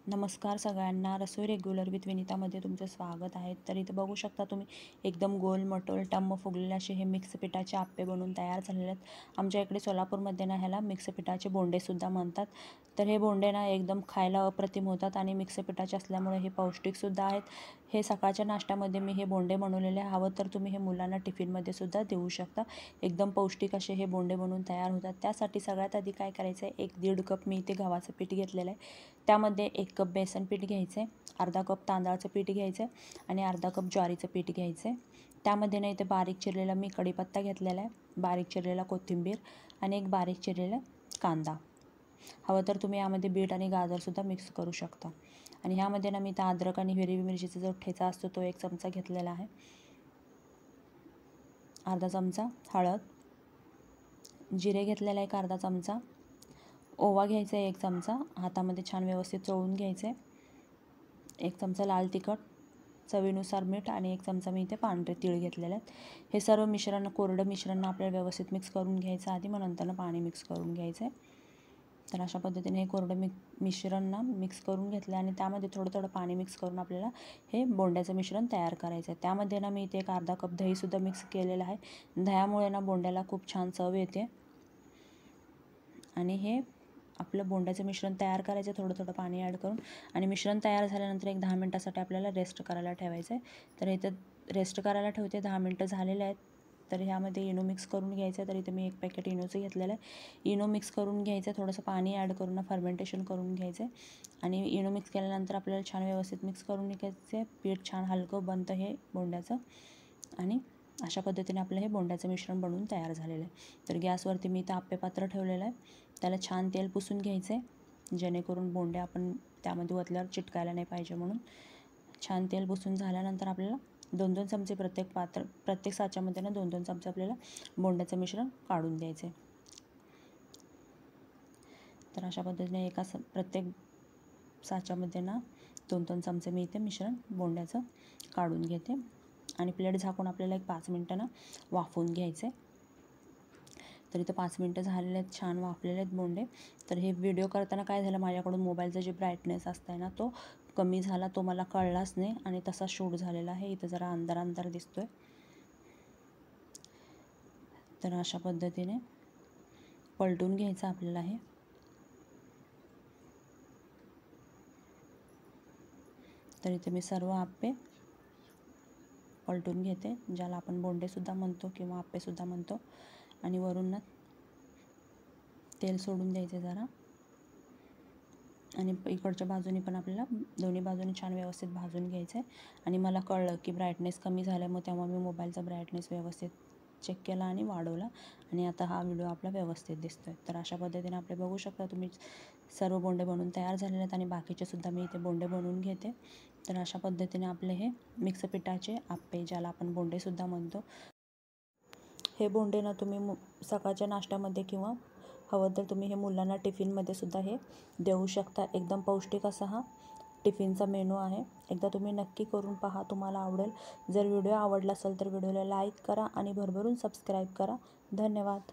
नमस्कार सगळ्यांना. रसोई regular with विनीतामध्ये तुमचं स्वागत आहे. तर इथे बघू शकता तुम्ही एकदम गोल मटोल टम्म फुगलेले असे हे मिक्स पिठाचे आप्पे बनवून तयार झालेले आहेत. आमच्या इकडे सोलापूरमध्ये ना ह्याला मिक्स पिठाचे बोंडेसुद्धा म्हणतात. तर हे बोंडे ना एकदम खायला अप्रतिम होतात आणि मिक्स पिठाचे असल्यामुळे हे पौष्टिकसुद्धा आहेत. हे सकाळच्या नाश्त्यामध्ये मी हे बोंडे बनवलेले. हवं तर तुम्ही हे मुलांना टिफिनमध्ये सुद्धा देऊ शकता. एकदम पौष्टिक असे हे बोंडे बनवून तयार होतात. त्यासाठी सगळ्यात आधी काय करायचं आहे, 1-1.5 कप मी इथे गव्हाचं पीठ घेतलेलं आहे. त्यामध्ये 1 कप बेसन पीठ घ्यायचं आहे, अर्धा कप तांदळाचं पीठ घ्यायचं आहे आणि अर्धा कप ज्वारीचं पीठ घ्यायचं आहे. त्यामध्ये ना इथे बारीक चिरलेला मी कढीपत्ता घेतलेला आहे, बारीक चिरलेला कोथिंबीर आणि एक बारीक चिरलेला कांदा. हवं तर तुम्ही यामध्ये बीट आणि गाजरसुद्धा मिक्स करू शकता. आणि ह्यामध्ये ना मी इथं अद्रक आणि हिरवी मिरचीचा जो ठेचा असतो तो 1 चमचा घेतलेला आहे, अर्धा चमचा हळद, जिरे घेतलेला आहे अर्धा चमचा, ओवा घ्यायचा आहे 1 चमचा, हातामध्ये छान व्यवस्थित चोळून घ्यायचे, 1 चमचा लाल तिखट, चवीनुसार मीठ आणि 1 चमचा मी इथे पांढरे तीळ घेतलेले आहेत. हे सर्व मिश्रण कोरडं मिश्रण आपल्याला व्यवस्थित मिक्स करून घ्यायचं आधी, मग नंतर पाणी मिक्स करून घ्यायचं आहे. तर अशा पद्धतीने हे कोरडं मिश्रण ना मिक्स करून घेतलं आणि त्यामध्ये थोडं थोडं पाणी मिक्स करून आपल्याला हे बोंड्याचं मिश्रण तयार करायचं आहे. त्यामध्ये ना मी इथे एक अर्धा कप दहीसुद्धा मिक्स केलेलं आहे. दह्यामुळे ना बोंड्याला खूप छान चव येते. आणि हे आपलं बोंड्याचं मिश्रण तयार करायचं थोडं थोडं पाणी ॲड करून. आणि मिश्रण तयार झाल्यानंतर एक 10 मिनटासाठी आपल्याला रेस्ट करायला ठेवायचं आहे. तर इथं रेस्ट करायला ठेवते, 10 मिनटं झालेले आहेत. तर ह्यामध्ये इनो मिक्स करून घ्यायचं आहे. तर इथं मी 1 पॅकेट इनोचं घेतलेलं आहे. इनो मिक्स करून घ्यायचं, थोडंसं पाणी ॲड करून ना फर्मेंटेशन करून घ्यायचं आहे. आणि इनो मिक्स केल्यानंतर आपल्याला छान व्यवस्थित मिक्स करून घ्यायचं आहे. पीठ छान हलकं बनतं हे बोंड्याचं. आणि अशा पद्धतीने आपलं हे बोंड्याचं मिश्रण बनवून तयार झालेलं आहे. तर गॅसवरती मी इथं आप्पे पात्र ठेवलेलं आहे. त्याला छान तेल पुसून घ्यायचं आहे, जेणेकरून बोंडे आपण त्यामध्ये ओतल्यावर चिटकायला नाही पाहिजे म्हणून. छान तेल पुसून झाल्यानंतर आपल्याला 2-2 चमचे प्रत्येक साच्यामध्ये ना 2-2 चमचे आपल्याला बोंड्याचं मिश्रण काढून द्यायचं आहे. तर अशा पद्धतीने प्रत्येक साच्यामध्ये ना 2-2 चमचे मी इथे मिश्रण बोंड्याचं काढून घेते. आणि प्लेट झाकून आपल्याला एक 5 मिनटं ना वाफवून घ्यायचं आहे. तर इथं 5 मिनटं झालेले आहेत, छान वाफलेले आहेत बोंडे. तर हे व्हिडिओ करताना काय झालं, माझ्याकडून मोबाईलचा जे ब्राईटनेस असतं ना तो कमी झाला, तो मला कळलाच नाही आणि तसा शूट झालेला आहे. इथं जरा अंधार अंधार दिसतोय. तर अशा पद्धतीने पलटून घ्यायचं आपल्याला हे. तर इथे मी सर्व आप्पे पलटून घेते, ज्याला आपण बोंडेसुद्धा म्हणतो किंवा आप्पेसुद्धा म्हणतो. आणि वरून ना तेल सोडून द्यायचे जरा. आणि इकडच्या बाजूनी पण आपल्याला दोन्ही बाजूनी छान व्यवस्थित भाजून घ्यायचं आहे. आणि मला कळलं की ब्राईटनेस कमी झाल्यामुळे तेव्हा मी मोबाईलचा ब्राईटनेस व्यवस्थित चेक केला आणि वाढवला. आणि आता हा व्हिडिओ आपला व्यवस्थित दिसतो आहे. तर अशा पद्धतीने आपले बघू शकता तुम्ही सर्व बोंडे बनवून तयार झालेले आहेत. आणि बाकीचेसुद्धा मी इथे बोंडे बनवून घेते. तर अशा पद्धतीने आपले हे मिक्स पिठाचे आप्पे, ज्याला आपण बोंडेसुद्धा म्हणतो, हे बोंडे ना तुम्ही सकाळच्या नाश्त्यामध्ये किंवा हवं तर तुम्ही हे मुलांना टिफिनमध्ये सुद्धा हे देऊ शकता. एकदम पौष्टिक असा हा टिफिनचा मेनू आहे. एकदा तुम्ही नक्की करून पहा, तुम्हाला आवडेल. जर व्हिडिओ आवडला असेल तर व्हिडिओला लाईक करा आणि भरभरून सबस्क्राईब करा. धन्यवाद.